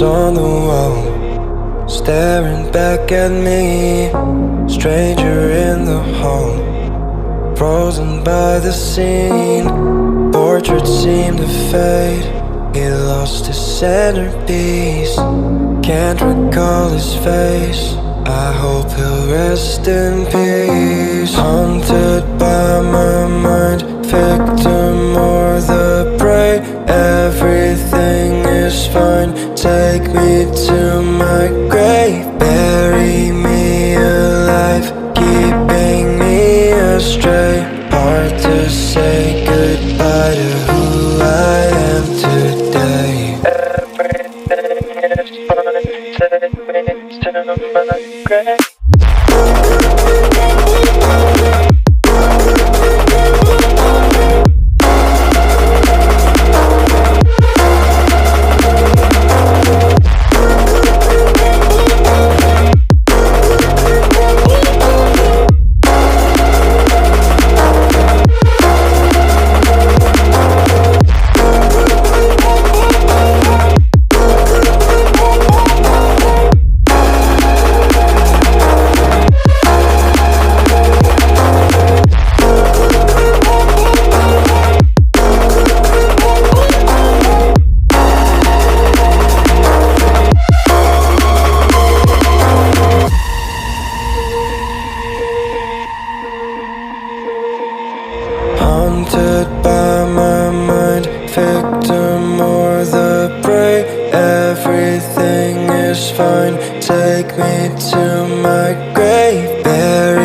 on the wall, staring back at me. Stranger in the hall, frozen by the scene. Portrait seemed to fade, he lost his centerpiece. Can't recall his face, I hope he'll rest in peace. Haunted by my mind, victim or the prey. Everything is fine, take me to my grave. Bury me alive, keeping me astray. Hard to say goodbye to who I am today. Everything is fine, take me to my grave. Haunted by my mind, victim or the prey. Everything is fine, take me to my grave. Bury